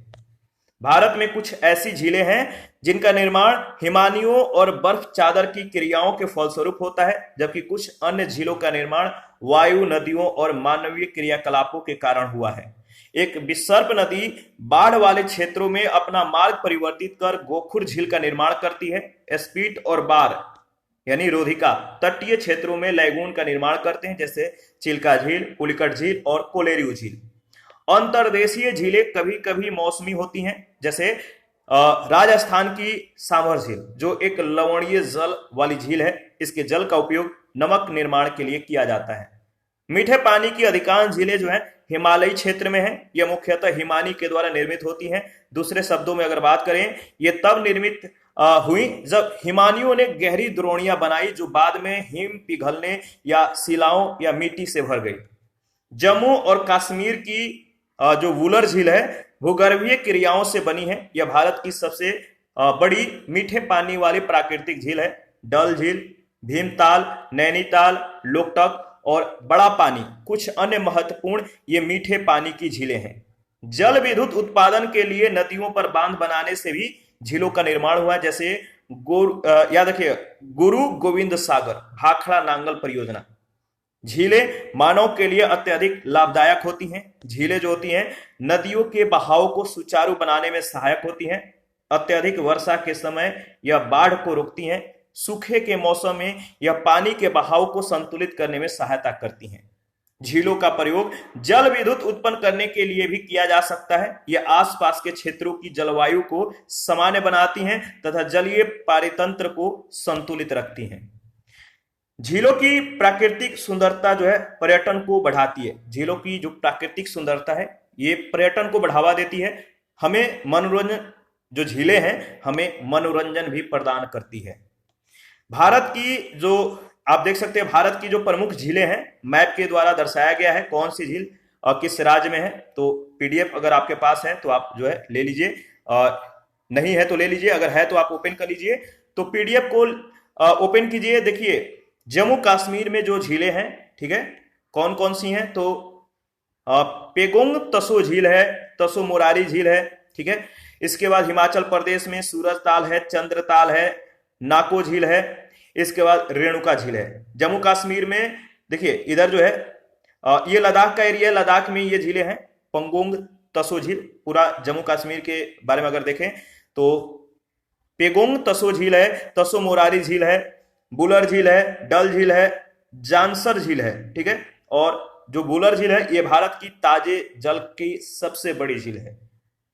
भारत में कुछ ऐसी झीलें हैं जिनका निर्माण हिमानियों और बर्फ चादर की क्रियाओं के फलस्वरूप होता है, जबकि कुछ अन्य झीलों का निर्माण वायु, नदियों और मानवीय क्रियाकलापों के कारण हुआ है। एक विसर्प नदी बाढ़ वाले क्षेत्रों में अपना मार्ग परिवर्तित कर गोखुर झील का निर्माण करती है। स्पीट और बार यानी रोधिका तटीय क्षेत्रों में लैगून का निर्माण करते हैं, जैसे चिल्का झील, पुलिकट झील और कोलेरियो झील। अंतर्देशीय झीलें कभी कभी मौसमी होती हैं, जैसे राजस्थान की सामर झील जो एक लवणीय जल वाली झील है। इसके जल का उपयोग नमक निर्माण के लिए किया जाता है। मीठे पानी की अधिकांश झीलें जो है हिमालयी क्षेत्र में है। यह मुख्यतः हिमानी के द्वारा निर्मित होती हैं। दूसरे शब्दों में अगर बात करें, ये तब निर्मित हुई जब हिमानियों ने गहरी द्रोणियां बनाई जो बाद में हिम पिघलने या शिलाओं या मिट्टी से भर गई। जम्मू और कश्मीर की जो वुलर झील है भूगर्भीय क्रियाओं से बनी है। यह भारत की सबसे बड़ी मीठे पानी वाली प्राकृतिक झील है। डल झील, भीमताल, नैनीताल, लोकटक और बड़ा पानी कुछ अन्य महत्वपूर्ण ये मीठे पानी की झीलें हैं। जल विद्युत उत्पादन के लिए नदियों पर बांध बनाने से भी झीलों का निर्माण हुआ है, जैसे याद रखिए गुरु गोविंद सागर भाखड़ा नांगल परियोजना। झीलें मानव के लिए अत्यधिक लाभदायक होती हैं। झीलें जो होती हैं नदियों के बहाव को सुचारू बनाने में सहायक होती हैं। अत्यधिक वर्षा के समय यह बाढ़ को रोकती हैं। सूखे के मौसम में यह पानी के बहाव को संतुलित करने में सहायता करती हैं। झीलों का प्रयोग जल विद्युत उत्पन्न करने के लिए भी किया जा सकता है। यह आसपास के क्षेत्रों की जलवायु को सामान्य बनाती हैं तथा जलीय पारितंत्र को संतुलित रखती हैं। झीलों की प्राकृतिक सुंदरता जो है पर्यटन को बढ़ाती है। झीलों की जो प्राकृतिक सुंदरता है ये पर्यटन को बढ़ावा देती है। हमें मनोरंजन, जो झीलें हैं हमें मनोरंजन भी प्रदान करती है। भारत की जो आप देख सकते हैं भारत की जो प्रमुख झीलें हैं मैप के द्वारा दर्शाया गया है कौन सी झील और किस राज्य में है। तो पीडीएफ अगर आपके पास है तो आप जो है ले लीजिए, नहीं है तो ले लीजिए, अगर है तो आप ओपन कर लीजिए। तो पीडीएफ को ओपन कीजिए। देखिए जम्मू कश्मीर में जो झीलें हैं, ठीक है, कौन कौन सी हैं, तो पेगोंग तसो झील है, तसो मोरारी झील है, ठीक है। इसके बाद हिमाचल प्रदेश में सूरज ताल है, चंद्र ताल है, नाको झील है। इसके बाद रेणुका झील है। जम्मू कश्मीर में देखिए इधर जो है ये लद्दाख का एरिया, लद्दाख में ये झीलें हैं, पंगोंग तसो झील। पूरा जम्मू कश्मीर के बारे में अगर देखें तो पेगोंग तसो झील है, तसो मोरारी झील है, बुलर झील है, डल झील है, जानसर झील है, ठीक है। और जो बुलर झील है ये भारत की ताजे जल की सबसे बड़ी झील है,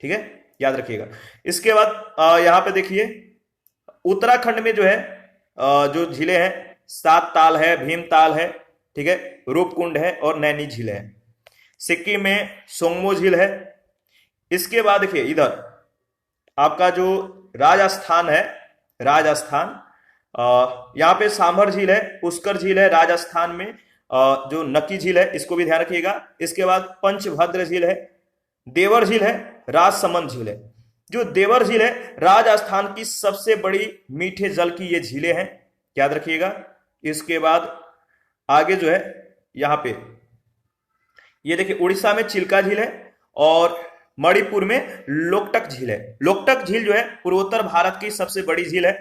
ठीक है, याद रखिएगा। इसके बाद यहां पे देखिए उत्तराखंड में जो है जो झीलें हैं, सात ताल है, भीमताल है, ठीक है, रूपकुंड है और नैनी झील है। सिक्किम में सोंगमो झील है। इसके बाद देखिए इधर आपका जो राजस्थान है, राजस्थान यहां पे सांभर झील है, पुष्कर झील है राजस्थान में, जो नक्की झील है इसको भी ध्यान रखिएगा। इसके बाद पंचभद्र झील है, देवर झील है, राजसमंद झील है। जो देवर झील है राजस्थान की सबसे बड़ी मीठे जल की ये झीलें हैं, याद रखिएगा। इसके बाद आगे जो है यहां पे ये देखिए उड़ीसा में चिल्का झील है और मणिपुर में लोकटक झील है। लोकटक झील जो है पूर्वोत्तर भारत की सबसे बड़ी झील है।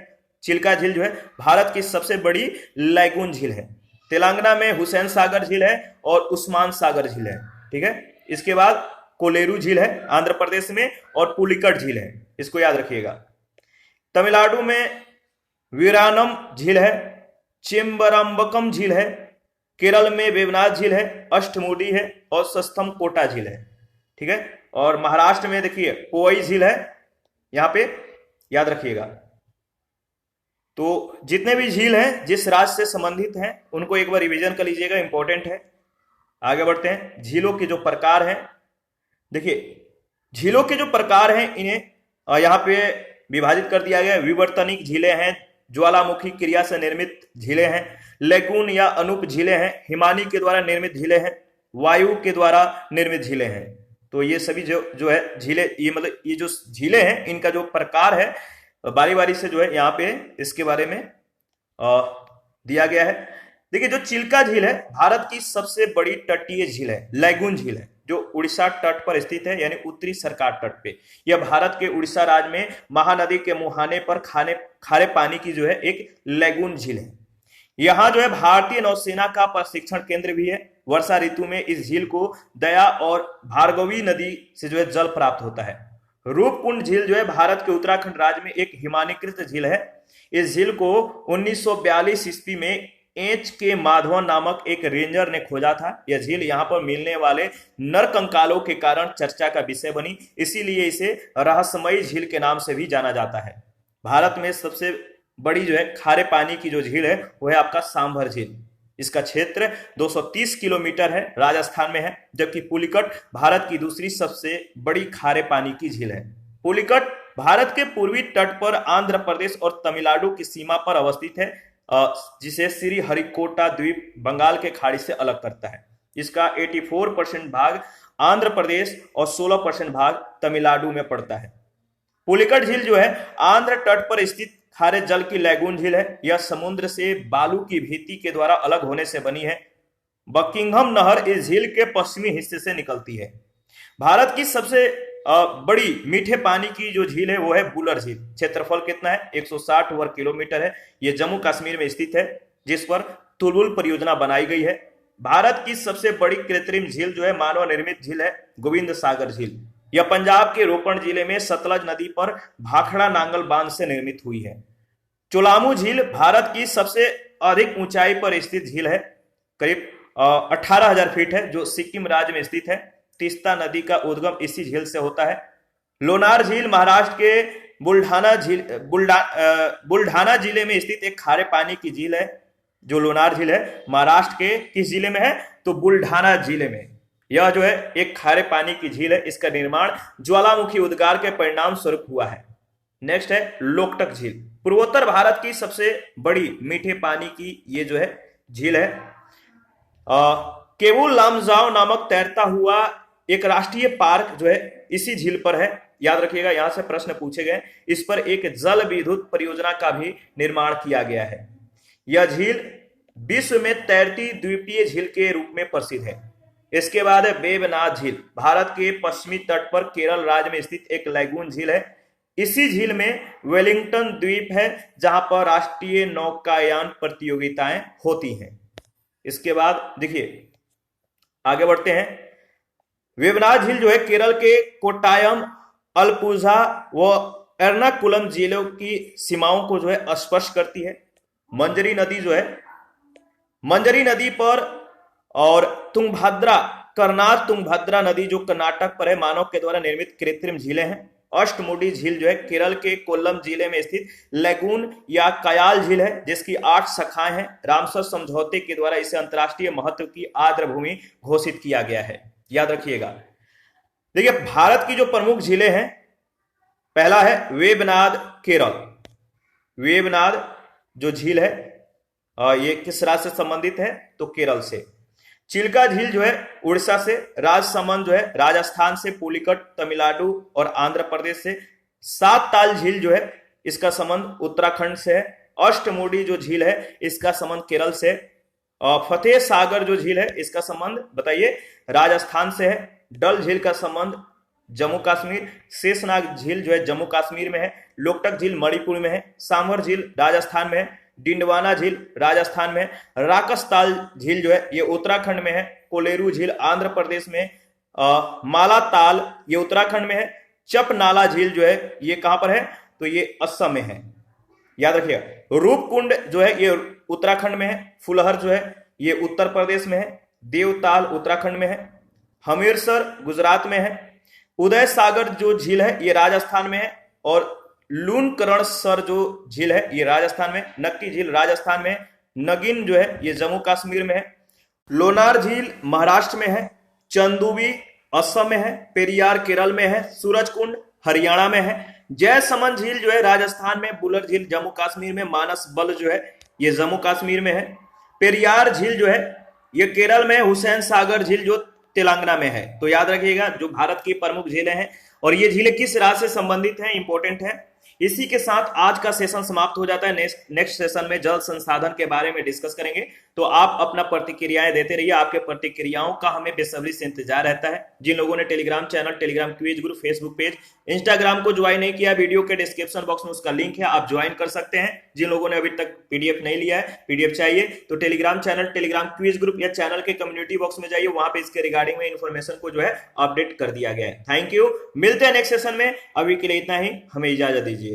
चिल्का झील जो है भारत की सबसे बड़ी लैगून झील है। तेलंगाना में हुसैन सागर झील है और उस्मान सागर झील है, ठीक है। इसके बाद कोलेरू झील है आंध्र प्रदेश में और पुलिकट झील है, इसको याद रखिएगा। तमिलनाडु में वीरानम झील है, चेम्बरम्बकम झील है, केरल में वेवनाथ झील है, अष्टमुडी है और सस्तम कोटा झील है, ठीक है। और महाराष्ट्र में देखिए पोई झील है, यहां पे याद रखिएगा। तो जितने भी झील हैं जिस राज्य से संबंधित हैं उनको एक बार रिवीजन कर लीजिएगा, इंपॉर्टेंट है। आगे बढ़ते हैं। झीलों के जो प्रकार हैं, देखिए झीलों के जो प्रकार हैं इन्हें यहां पे विभाजित कर दिया गया है। विवर्तनिक झीलें हैं, ज्वालामुखी क्रिया से निर्मित झीलें हैं, लेगून या अनूप झीलें हैं, हिमानी के द्वारा निर्मित झीलें हैं, वायु के द्वारा निर्मित झीलें हैं। तो ये सभी जो है झीलें, ये मतलब ये जो झीलें हैं इनका जो प्रकार है बारी बारी से जो है यहाँ पे इसके बारे में दिया गया है। देखिए जो चिल्का झील है भारत की सबसे बड़ी तटीय झील है, लैगून झील है, जो उड़ीसा तट पर स्थित है, यानी उत्तरी सरकार तट पे। यह भारत के उड़ीसा राज्य में महानदी के मुहाने पर खारे पानी की जो है एक लैगून झील है। यहाँ जो है भारतीय नौसेना का प्रशिक्षण केंद्र भी है। वर्षा ऋतु में इस झील को दया और भार्गवी नदी से जो है जल प्राप्त होता है। रूपकुंड झील जो है भारत के उत्तराखंड राज्य में एक हिमानीकृत झील है। इस झील को 1942 ईस्वी में एच के माधवन नामक एक रेंजर ने खोजा था। यह झील यहाँ पर मिलने वाले नरकंकालों के कारण चर्चा का विषय बनी, इसीलिए इसे रहस्यमयी झील के नाम से भी जाना जाता है। भारत में सबसे बड़ी जो है खारे पानी की जो झील है वो है आपका सांभर झील। इसका क्षेत्र 230 किलोमीटर है, राजस्थान में है, जबकि पुलिकट भारत की दूसरी सबसे बड़ी खारे पानी की झील है। पुलिकट भारत के पूर्वी तट पर आंध्र प्रदेश और तमिलनाडु की सीमा पर अवस्थित है, जिसे श्रीहरिकोटा द्वीप बंगाल के खाड़ी से अलग करता है। इसका 84% भाग आंध्र प्रदेश और 16% भाग तमिलनाडु में पड़ता है। पुलिकट झील जो है आंध्र तट पर स्थित खारे जल की लैगून झील है। यह समुद्र से बालू की भीति के द्वारा अलग होने से बनी है। बकिंघम नहर इस झील के पश्चिमी हिस्से से निकलती है। भारत की सबसे बड़ी मीठे पानी की जो झील है वो है बुलर झील। क्षेत्रफल कितना है? 160 वर्ग किलोमीटर है। यह जम्मू कश्मीर में स्थित है, जिस पर तुलुल परियोजना बनाई गई है। भारत की सबसे बड़ी कृत्रिम झील जो है मानव निर्मित झील है गोविंद सागर झील। यह पंजाब के रोपण जिले में सतलज नदी पर भाखड़ा नांगल बांध से निर्मित हुई है। चोलामू झील भारत की सबसे अधिक ऊंचाई पर स्थित झील है, करीब 18,000 फीट है, जो सिक्किम राज्य में स्थित है। तीस्ता नदी का उद्गम इसी झील से होता है। लोनार झील महाराष्ट्र के बुल्ढाना जिले में स्थित एक खारे पानी की झील है। जो लोनार झील है महाराष्ट्र के किस जिले में है? तो बुल्ढाना जिले में। यह जो है एक खारे पानी की झील है। इसका निर्माण ज्वालामुखी उद्गार के परिणाम स्वरूप हुआ है। नेक्स्ट है लोकटक झील। पूर्वोत्तर भारत की सबसे बड़ी मीठे पानी की ये जो है झील है। केवुल लामजाओ नामक तैरता हुआ एक राष्ट्रीय पार्क जो है इसी झील पर है। याद रखिएगा, यहां से प्रश्न पूछे गए। इस पर एक जल विद्युत परियोजना का भी निर्माण किया गया है। यह झील विश्व में तैरती द्वीपीय झील के रूप में प्रसिद्ध है। इसके बाद है वेवनाथ झील, भारत के पश्चिमी तट पर केरल राज्य में स्थित एक लैगून झील है। इसी झील में वेलिंगटन द्वीप है जहां पर राष्ट्रीय नौकायान प्रतियोगिताएं होती हैं। इसके बाद देखिए आगे बढ़ते हैं। वेवनाथ झील जो है केरल के कोट्टायम, अलपुझा व एर्नाकुलम जिलों की सीमाओं को जो है स्पर्श करती है। मंजरी नदी जो है, मंजरी नदी पर और तुंगभद्रा, करनाल तुंगभद्रा नदी जो कर्नाटक पर है, मानव के द्वारा निर्मित कृत्रिम झीलें हैं। अष्टमुडी झील जो है केरल के कोल्लम जिले में स्थित लैगून या कयाल झील है, जिसकी 8 शाखाएं हैं। रामसर समझौते के द्वारा इसे अंतर्राष्ट्रीय महत्व की आर्द्र भूमि घोषित किया गया है, याद रखिएगा। देखिए भारत की जो प्रमुख झीलें हैं, पहला है वेवनाथ केरल। वेवनाथ जो झील है ये किस राज्य से संबंधित है, तो केरल से। चिल्का झील जो है उड़ीसा से, राजसमंद जो है राजस्थान से, पुलिकट तमिलनाडु और आंध्र प्रदेश से। सात ताल झील जो है इसका संबंध उत्तराखंड से है। अष्टमुडी जो झील है इसका संबंध केरल से। फतेह सागर जो झील है इसका संबंध बताइए राजस्थान से है। डल झील का संबंध जम्मू कश्मीर। शेषनाग झील जो है जम्मू कश्मीर में है। लोकटक झील मणिपुर में है। सांभर झील राजस्थान में है। डिंडवाना झील राजस्थान में है। राकसताल झील जो है ये उत्तराखंड में है। कोलेरू झील आंध्र प्रदेश में। मालाताल ये उत्तराखंड में है। चपनाला झील जो है ये कहां पर है, तो ये असम में है, याद रखिएगा। रूपकुंड जो है ये उत्तराखंड में है। फुलहर जो है ये उत्तर प्रदेश में है। देवताल उत्तराखंड में है। हमीरसर गुजरात में है। उदय सागर जो झील है ये राजस्थान में है। और लूनकरणसर जो झील है ये राजस्थान में। नक्की झील राजस्थान में। नगिन जो है ये जम्मू कश्मीर में है। लोनार झील महाराष्ट्र में है। चंदुबी असम में है। पेरियार केरल में है। सूरजकुंड हरियाणा में है। जयसमंद झील जो है राजस्थान में। बुलर झील जम्मू कश्मीर में। मानस बल जो है ये जम्मू कश्मीर में है। पेरियार झील जो है ये केरल में। हुसैन सागर झील जो तेलंगाना में है। तो याद रखिएगा जो भारत की प्रमुख झीलें हैं और ये झीलें किस राज्य से संबंधित हैं, इंपॉर्टेंट है। इसी के साथ आज का सेशन समाप्त हो जाता है। नेक्स्ट सेशन में जल संसाधन के बारे में डिस्कस करेंगे। तो आप अपना प्रतिक्रियाएं देते रहिए। आपके प्रतिक्रियाओं का हमें बेसब्री से इंतजार रहता है। जिन लोगों ने Telegram channel, Telegram quiz group, Facebook page, Instagram को ज्वाइन नहीं किया, वीडियो के डिस्क्रिप्शन बॉक्स में उसका लिंक है, आप ज्वाइन कर सकते हैं। जिन लोगों ने अभी तक पीडीएफ नहीं लिया है, पीडीएफ चाहिए, तो Telegram channel, Telegram quiz group या चैनल के कम्युनिटी बॉक्स में जाइए, वहां पे इसके रिगार्डिंग में इन्फॉर्मेशन को जो है अपडेट कर दिया गया है। थैंक यू, मिलते हैं नेक्स्ट सेशन में। अभी के लिए इतना ही, हमें इजाजत दीजिए।